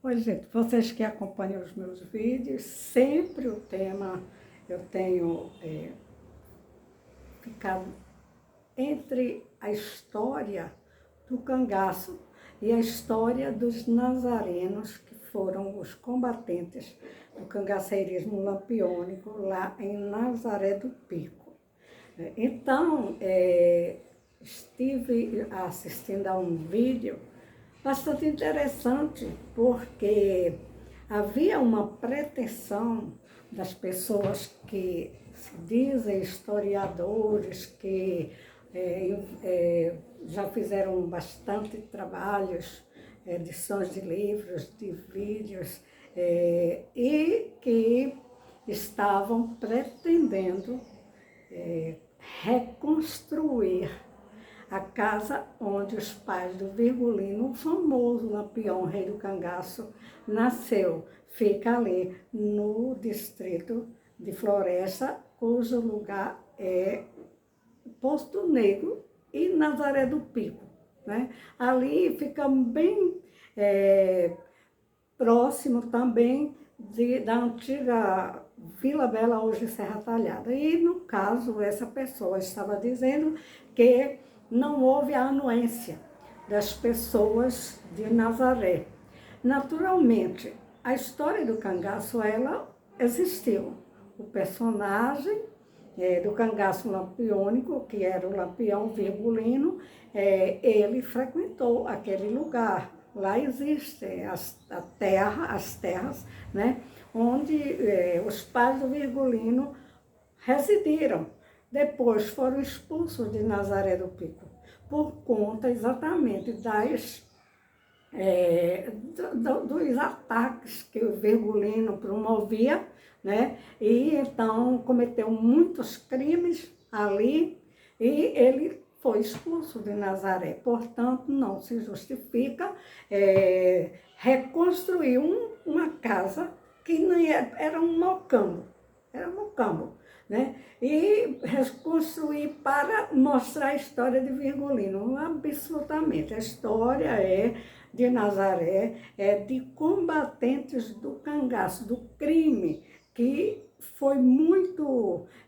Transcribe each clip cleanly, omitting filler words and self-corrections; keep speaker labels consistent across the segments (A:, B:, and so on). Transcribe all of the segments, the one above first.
A: Oi, gente, vocês que acompanham os meus vídeos, sempre o tema eu tenho ficado entre a história do cangaço e a história dos nazarenos, que foram os combatentes do cangaceirismo lampiônico lá em Nazaré do Pico. Então, estive assistindo a um vídeo bastante interessante, porque havia uma pretensão das pessoas que se dizem historiadores, que já fizeram bastante trabalhos, edições de livros, de vídeos, e que estavam pretendendo reconstruir a casa onde os pais do Virgulino, o famoso Lampião, rei do cangaço, nasceu. Fica ali no distrito de Floresta, cujo lugar é Posto Negro e Nazaré do Pico, né? Ali fica bem próximo também da antiga Vila Bela, hoje Serra Talhada. E, no caso, essa pessoa estava dizendo que não houve a anuência das pessoas de Nazaré. Naturalmente, a história do cangaço, ela existiu. O personagem do cangaço lampiônico, que era o Lampião Virgulino, ele frequentou aquele lugar. Lá existem as terras, né, onde os pais do Virgulino residiram. Depois foram expulsos de Nazaré do Pico, por conta exatamente dos ataques que o Virgulino promovia, né? E então cometeu muitos crimes ali e ele foi expulso de Nazaré. Portanto, não se justifica reconstruir uma casa que nem era um mocambo, né? E reconstruir para mostrar a história de Virgulino. Absolutamente. A história de Nazaré, de combatentes do cangaço, do crime, que foi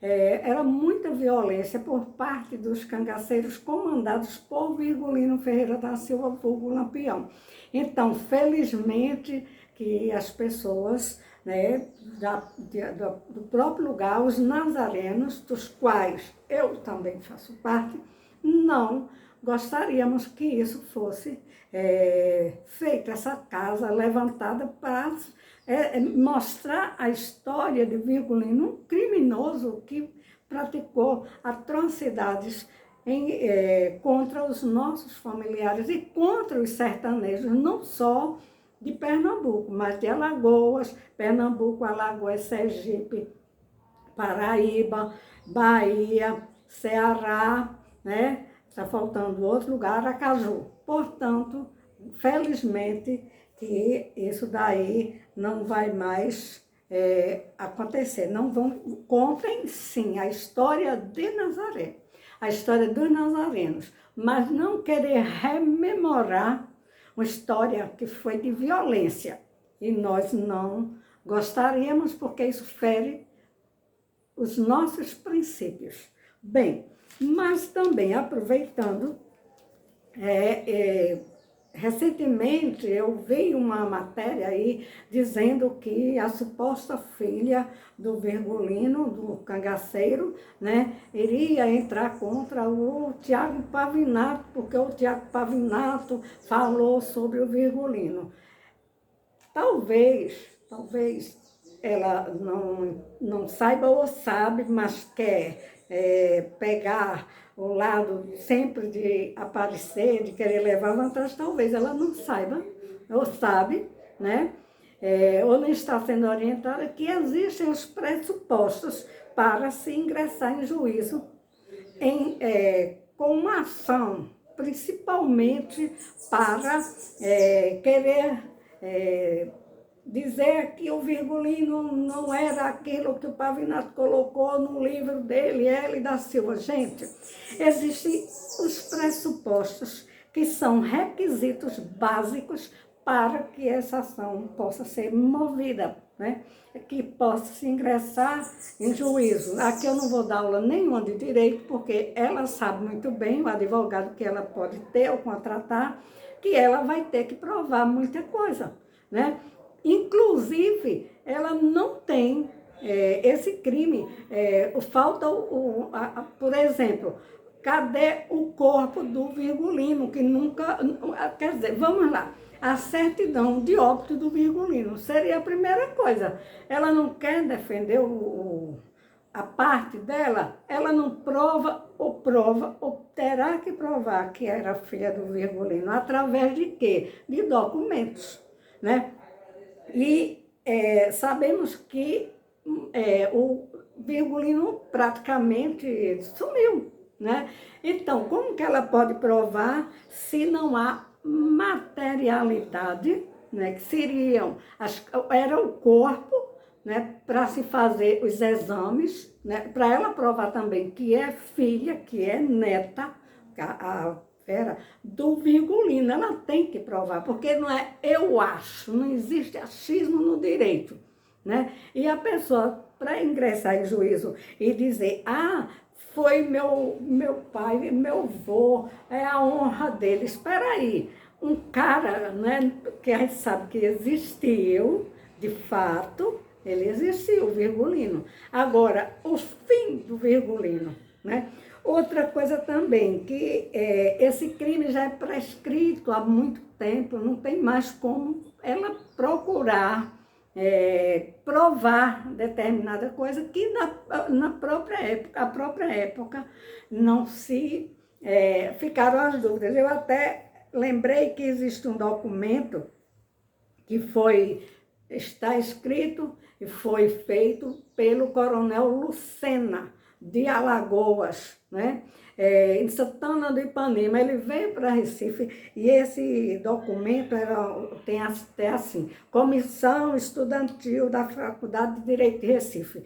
A: era muita violência por parte dos cangaceiros comandados por Virgulino Ferreira da Silva, vulgo Lampião. Então, felizmente, que as pessoas, né, do próprio lugar, os nazarenos, dos quais eu também faço parte, não gostaríamos que isso fosse feita, essa casa levantada para mostrar a história de Virgulino, um criminoso que praticou atrocidades contra os nossos familiares e contra os sertanejos, não só de Pernambuco, mas de Alagoas, Pernambuco, Alagoas, Sergipe, Paraíba, Bahia, Ceará, né? Está faltando outro lugar, Aracaju. Portanto, felizmente que isso daí não vai mais acontecer. Não vão, contem sim a história de Nazaré, a história dos nazarenos, mas não querer rememorar uma história que foi de violência. E nós não gostaríamos, porque isso fere os nossos princípios. Bem, mas também aproveitando, recentemente eu vi uma matéria aí dizendo que a suposta filha do Virgulino, do cangaceiro, né, iria entrar contra o Tiago Pavinato, porque o Tiago Pavinato falou sobre o Virgulino. Talvez ela não saiba ou sabe, mas quer pegar o lado sempre de aparecer, de querer levar vantagem. Talvez ela não saiba, ou sabe, né? Ou não está sendo orientada que existem os pressupostos para se ingressar em juízo com uma ação, principalmente para querer dizer que o Virgulino não era aquilo que o Pavinato colocou no livro dele, L. da Silva. Gente, existem os pressupostos que são requisitos básicos para que essa ação possa ser movida, né? Que possa se ingressar em juízo. Aqui eu não vou dar aula nenhuma de direito, porque ela sabe muito bem, o advogado que ela pode ter ou contratar, que ela vai ter que provar muita coisa, né? Inclusive, ela não tem esse crime. Falta, por exemplo, cadê o corpo do Virgulino, que nunca... Quer dizer, vamos lá. A certidão de óbito do Virgulino seria a primeira coisa. Ela não quer defender a parte dela, ela não prova, ou terá que provar que era filha do Virgulino. Através de quê? De documentos, né? E sabemos que o Virgulino praticamente sumiu, né? Então, como que ela pode provar se não há materialidade, né? Que seriam, era o corpo, né? Para se fazer os exames, né? Para ela provar também que é filha, que é neta, a Vera, do Virgulino. Ela tem que provar, porque não é eu acho, não existe achismo no direito, né? E a pessoa, para ingressar em juízo e dizer, foi meu pai, meu avô, é a honra dele. Espera aí, um cara, né, que a gente sabe que existiu, de fato, ele existiu, o Virgulino. Agora, o fim do Virgulino, né? Outra coisa também, que esse crime já é prescrito há muito tempo, não tem mais como ela procurar provar determinada coisa que na própria época não se ficaram as dúvidas. Eu até lembrei que existe um documento que está escrito e foi feito pelo coronel Lucena, de Alagoas, né? Em Santana do Ipanema. Ele veio para Recife e esse documento tem até assim, Comissão Estudantil da Faculdade de Direito de Recife.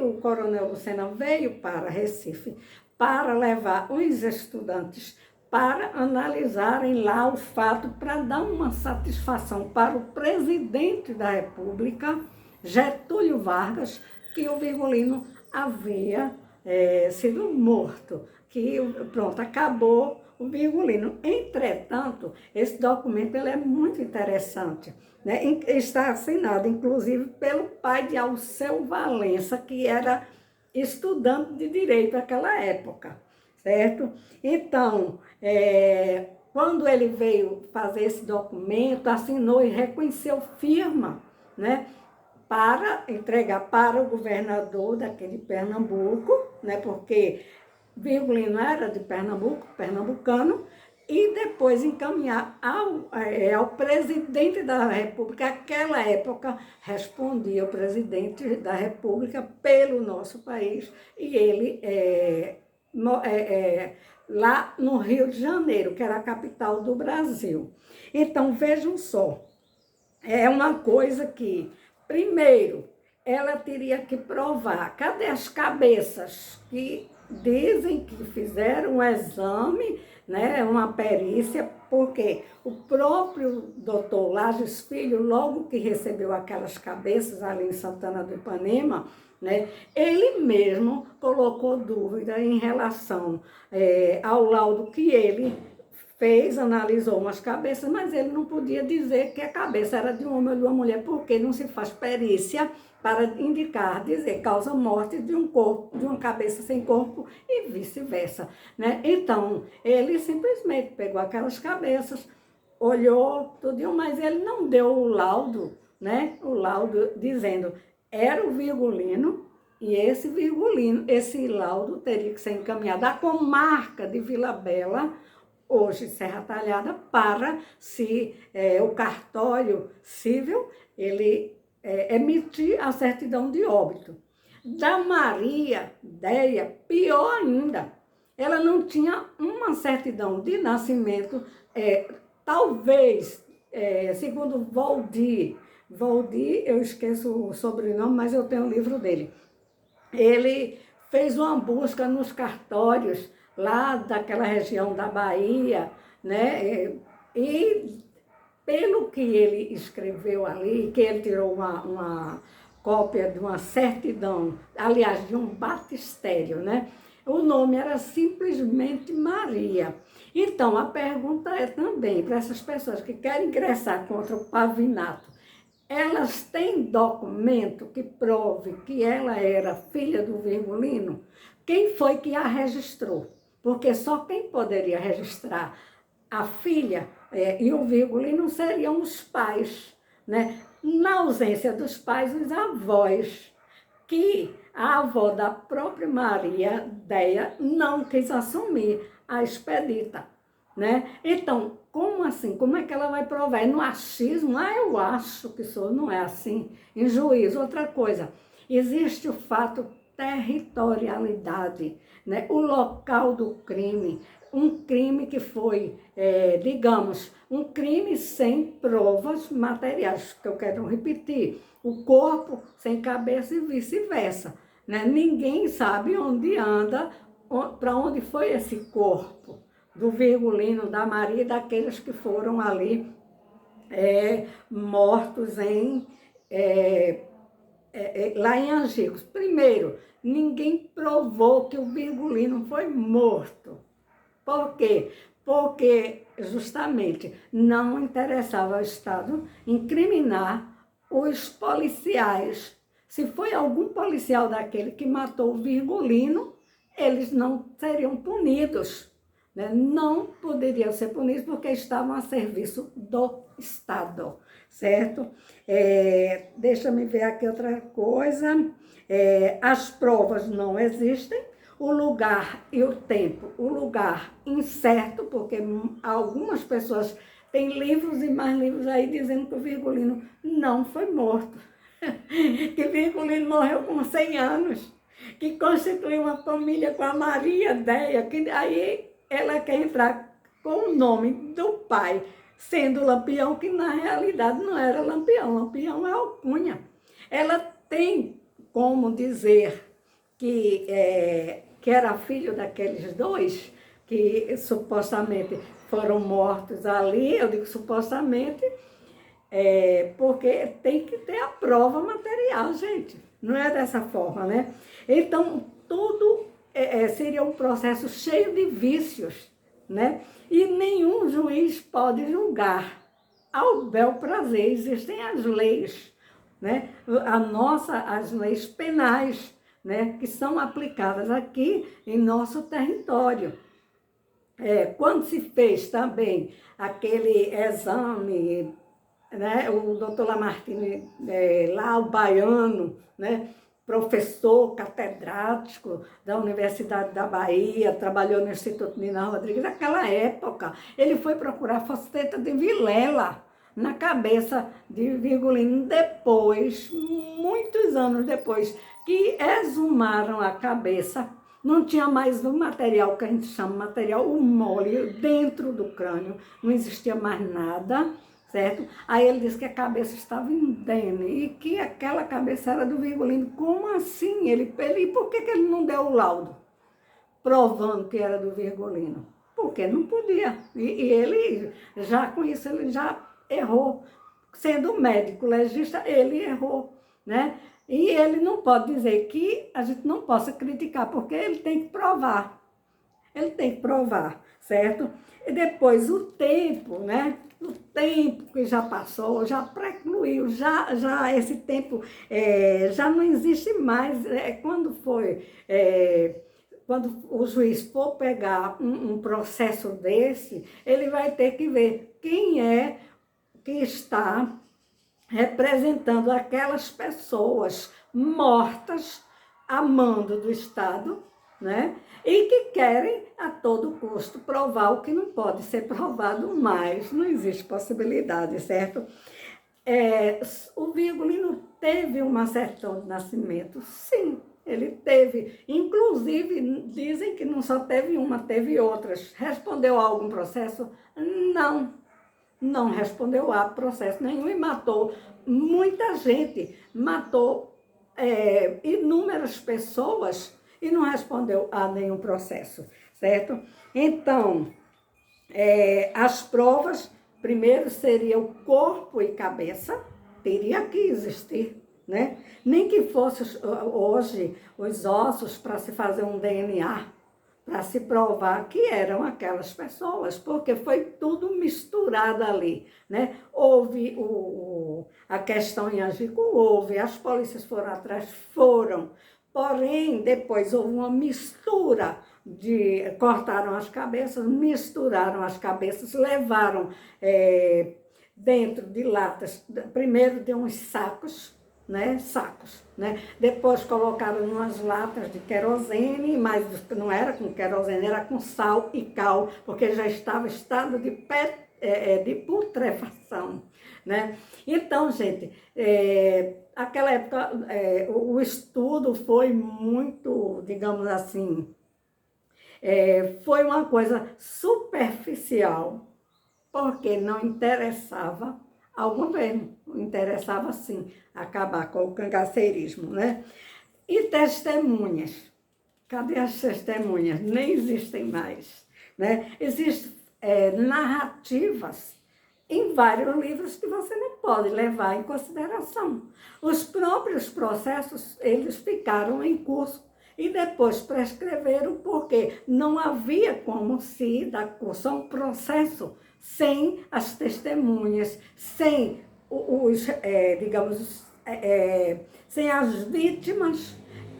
A: O coronel Lucena veio para Recife para levar os estudantes para analisarem lá o fato, para dar uma satisfação para o presidente da República, Getúlio Vargas, que o Virgulino havia sido morto, que pronto, acabou o Virgulino. Entretanto, esse documento ele é muito interessante, né? Está assinado, inclusive, pelo pai de Alceu Valença, que era estudante de direito naquela época, certo? Então, quando ele veio fazer esse documento, assinou e reconheceu firma, né? Para entregar para o governador daquele Pernambuco, né, porque Virgulino era de Pernambuco, pernambucano, e depois encaminhar ao presidente da República. Naquela época, respondia o presidente da República pelo nosso país, e ele, lá no Rio de Janeiro, que era a capital do Brasil. Então, vejam só, é uma coisa que... Primeiro, ela teria que provar, cadê as cabeças que dizem que fizeram um exame, né, uma perícia, porque o próprio doutor Lages Filho, logo que recebeu aquelas cabeças ali em Santana do Ipanema, né, ele mesmo colocou dúvida em relação ao laudo que ele fez, analisou umas cabeças, mas ele não podia dizer que a cabeça era de um homem ou de uma mulher, porque não se faz perícia para indicar, dizer causa-morte de um corpo, de uma cabeça sem corpo e vice-versa, né? Então, ele simplesmente pegou aquelas cabeças, olhou tudo, mas ele não deu o laudo, né? O laudo dizendo, era o Virgulino, e esse laudo teria que ser encaminhado à comarca de Vila Bela, hoje Serra Talhada, para o cartório civil ele emitir a certidão de óbito. Da Maria Déia, pior ainda, ela não tinha uma certidão de nascimento, talvez, segundo Valdir, eu esqueço o sobrenome, mas eu tenho o livro dele. Ele fez uma busca nos cartórios lá daquela região da Bahia, né? E pelo que ele escreveu ali, que ele tirou uma cópia de uma certidão, aliás, de um batistério, né? O nome era simplesmente Maria. Então, a pergunta é também para essas pessoas que querem ingressar contra o Pavinato, elas têm documento que prove que ela era filha do Virgulino? Quem foi que a registrou? Porque só quem poderia registrar a filha e o Virgulino seriam os pais, né? Na ausência dos pais, os avós, que a avó da própria Maria Déia não quis assumir a expedita, né? Então, como assim? Como é que ela vai provar? É no achismo? Eu acho que isso não é assim. Em juízo, outra coisa, existe o fato territorialidade, né? O local do crime, um crime que foi, digamos, um crime sem provas materiais, que eu quero repetir, o corpo sem cabeça e vice-versa, né? Ninguém sabe onde anda, para onde foi esse corpo do Virgulino, da Maria e daqueles que foram ali mortos lá em Angicos. Primeiro, ninguém provou que o Virgulino foi morto. Por quê? Porque justamente não interessava ao Estado incriminar os policiais. Se foi algum policial daquele que matou o Virgulino, eles não seriam punidos, né? Não poderiam ser punidos porque estavam a serviço do Estado, certo? Deixa-me ver aqui outra coisa. As provas não existem. O lugar e o tempo, o lugar incerto, porque algumas pessoas têm livros e mais livros aí dizendo que o Virgulino não foi morto, que o Virgulino morreu com 100 anos, que constituiu uma família com a Maria Déia, que aí ela quer entrar com o nome do pai, sendo Lampião, que na realidade não era Lampião, Lampião é alcunha. Ela tem como dizer que era filho daqueles dois, que supostamente foram mortos ali, eu digo supostamente, porque tem que ter a prova material, gente. Não é dessa forma, né? Então, tudo seria um processo cheio de vícios, né? E nenhum juiz pode julgar ao bel prazer. Existem as leis, né? As leis penais, né? Que são aplicadas aqui em nosso território. Quando se fez também aquele exame, né? O doutor Lamartine, lá o baiano, né? Professor catedrático da Universidade da Bahia, trabalhou no Instituto Nina Rodrigues. Naquela época, ele foi procurar fosfeta de Vilela na cabeça de Virgulino. Depois, muitos anos depois, que exumaram a cabeça, não tinha mais o material que a gente chama material, o mole, dentro do crânio, não existia mais nada, certo? Aí ele disse que a cabeça estava indene e que aquela cabeça era do Virgulino. Como assim? E por que ele não deu o laudo provando que era do Virgulino? Porque não podia. E ele, já com isso, ele já errou. Sendo médico legista, ele errou, né? E ele não pode dizer que a gente não possa criticar, porque ele tem que provar. Ele tem que provar, certo? E depois o tempo, né? O tempo que já passou, já precluiu, já esse tempo já não existe mais. Quando o juiz for pegar um processo desse, ele vai ter que ver quem é que está representando aquelas pessoas mortas a mando do Estado, né? E que querem a todo custo provar o que não pode ser provado mais, não existe possibilidade, certo? O Virgulino teve uma certidão de nascimento, sim, ele teve. Inclusive, dizem que não só teve uma, teve outras. Respondeu a algum processo? Não respondeu a processo nenhum e matou muita gente, matou inúmeras pessoas e não respondeu a nenhum processo, certo? Então, as provas primeiro seria o corpo e cabeça, teria que existir, né? Nem que fosse hoje os ossos para se fazer um DNA, para se provar que eram aquelas pessoas, porque foi tudo misturado ali, né? Houve a questão em Angico, houve, as polícias foram atrás, foram, porém, depois houve uma mistura cortaram as cabeças, misturaram as cabeças, levaram dentro de latas, primeiro de uns sacos, né, depois colocaram umas latas de querosene, mas não era com querosene, era com sal e cal, porque já estava em estado de putrefação, né? Então, gente, aquela época o estudo foi muito, digamos assim, foi uma coisa superficial, porque não interessava ao governo, interessava sim acabar com o cangaceirismo, né? E testemunhas, cadê as testemunhas? Nem existem mais, né? Existem narrativas em vários livros que você não pode levar em consideração. Os próprios processos, eles ficaram em curso e depois prescreveram porque não havia como se dar curso a um processo sem as testemunhas, sem sem as vítimas,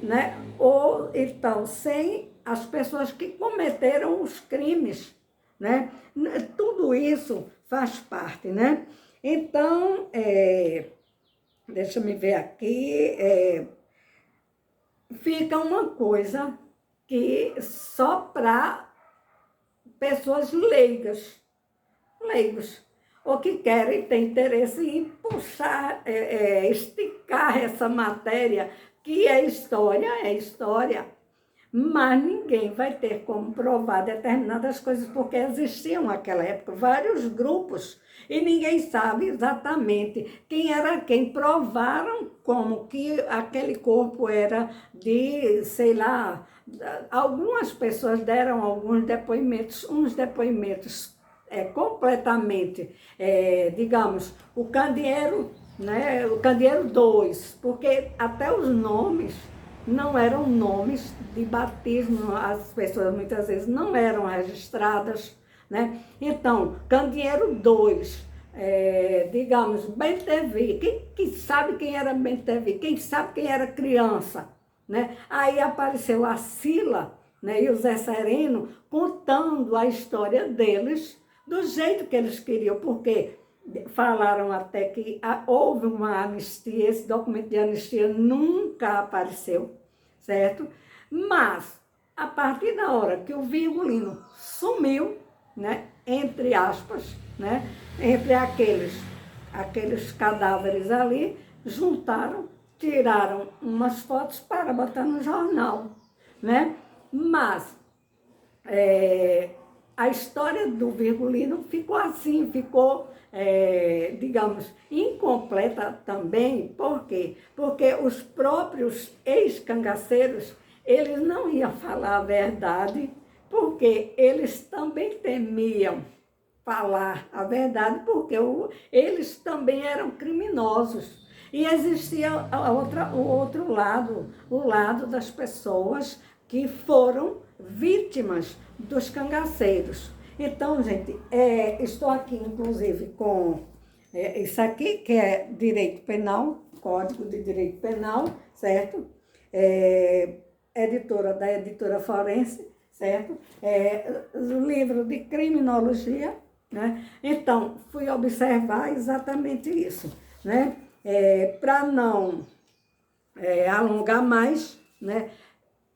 A: né? Ou então sem as pessoas que cometeram os crimes, né? Tudo isso faz parte, né? Então, deixa eu me ver aqui, fica uma coisa que só para pessoas leigos, ou que querem ter interesse em puxar, esticar essa matéria, que é história, mas ninguém vai ter como provar determinadas coisas, porque existiam naquela época vários grupos e ninguém sabe exatamente quem era quem. Provaram como que aquele corpo era de, sei lá, algumas pessoas deram alguns depoimentos, uns depoimentos completamente, digamos, o candeeiro, né, o candeeiro 2, porque até os nomes não eram nomes de batismo, as pessoas muitas vezes não eram registradas, né? Então, candeeiro 2, digamos, Ben-Tevi, quem sabe quem era Ben-Tevi? Quem sabe quem era criança, né? Aí apareceu a Sila, né, e o Zé Sereno contando a história deles do jeito que eles queriam, porque falaram até que houve uma anistia, esse documento de anistia nunca apareceu, certo? Mas, a partir da hora que o Virgulino sumiu, né, entre aspas, né, entre aqueles cadáveres ali, juntaram, tiraram umas fotos para botar no jornal, né? Mas a história do Virgulino ficou assim, ficou, digamos, incompleta também. Por quê? Porque os próprios ex-cangaceiros, eles não iam falar a verdade, porque eles também temiam falar a verdade, porque eles também eram criminosos. E existia o outro lado, o lado das pessoas que foram vítimas dos cangaceiros. Então, gente, estou aqui, inclusive, com isso aqui, que é direito penal, Código de Direito Penal, certo? Editora da Editora Forense, certo? O livro de criminologia, né? Então, fui observar exatamente isso, né? Para não alongar mais, né?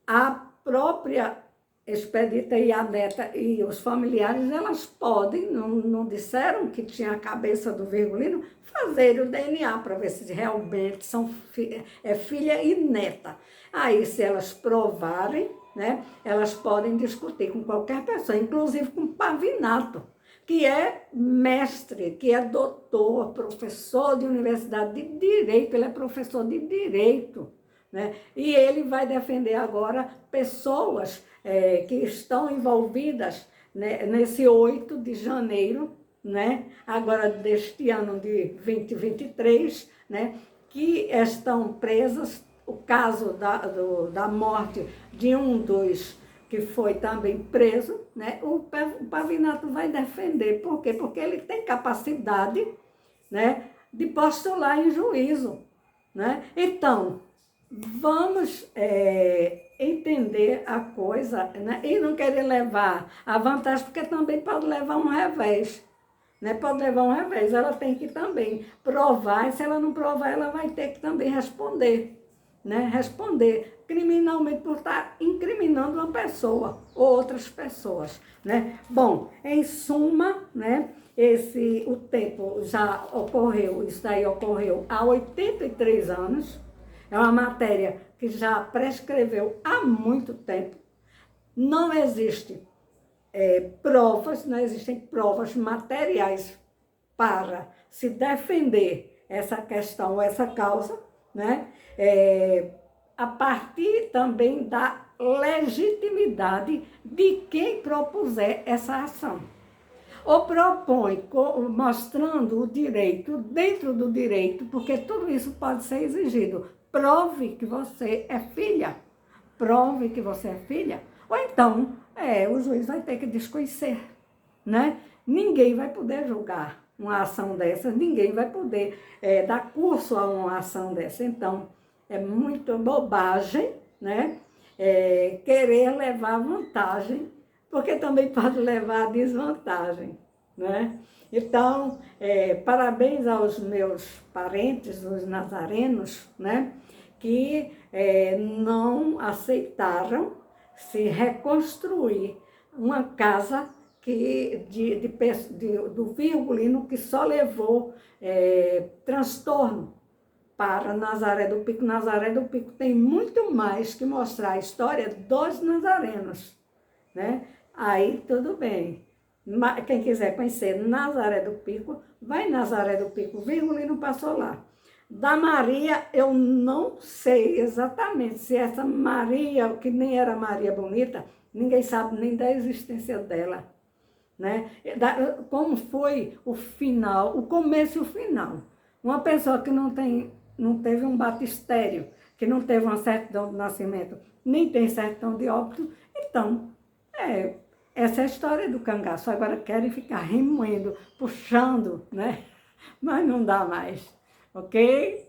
A: A própria Expedita e a neta e os familiares, elas podem, não disseram que tinha a cabeça do Virgulino, fazer o DNA para ver se realmente são filha e neta. Aí, se elas provarem, né, elas podem discutir com qualquer pessoa, inclusive com Pavinato, que é mestre, que é doutor, professor de universidade de direito, ele é professor de direito, né? E ele vai defender agora pessoas que estão envolvidas, né, nesse 8 de janeiro, né, agora deste ano de 2023, né, que estão presas, o caso da morte de um dos que foi também preso, né, o Pavinato vai defender. Por quê? Porque ele tem capacidade, né, de postular em juízo, né? Então, vamos entender a coisa, né, e não querer levar a vantagem, porque também pode levar um revés. Né? Pode levar um revés, ela tem que também provar, e se ela não provar, ela vai ter que também responder, né? Responder criminalmente por estar incriminando uma pessoa ou outras pessoas, né? Bom, em suma, né, o tempo já ocorreu, isso aí ocorreu há 83 anos, é uma matéria que já prescreveu há muito tempo, não existe provas, não existem provas materiais para se defender essa questão, essa causa, né? A partir também da legitimidade de quem propuser essa ação. Ou propõe mostrando o direito, dentro do direito, porque tudo isso pode ser exigido. Prove que você é filha. Prove que você é filha. Ou então, o juiz vai ter que desconhecer, né? Ninguém vai poder julgar uma ação dessa, ninguém vai poder dar curso a uma ação dessa. Então, é muito bobagem, né? Querer levar vantagem, porque também pode levar a desvantagem, né? Então, parabéns aos meus parentes, os nazarenos, né? Que não aceitaram se reconstruir uma casa do Virgulino, que só levou transtorno para Nazaré do Pico. Nazaré do Pico tem muito mais que mostrar a história dos nazarenos, né? Aí tudo bem. Quem quiser conhecer Nazaré do Pico, vai em Nazaré do Pico, Virgulino passou lá. Da Maria, eu não sei exatamente se essa Maria, que nem era Maria Bonita, ninguém sabe nem da existência dela, né? Como foi o final, o começo e o final. Uma pessoa que não teve um batistério, que não teve uma certidão de nascimento, nem tem certidão de óbito, então, essa é a história do cangaço. Agora querem ficar remoendo, puxando, né? Mas não dá mais. Ok?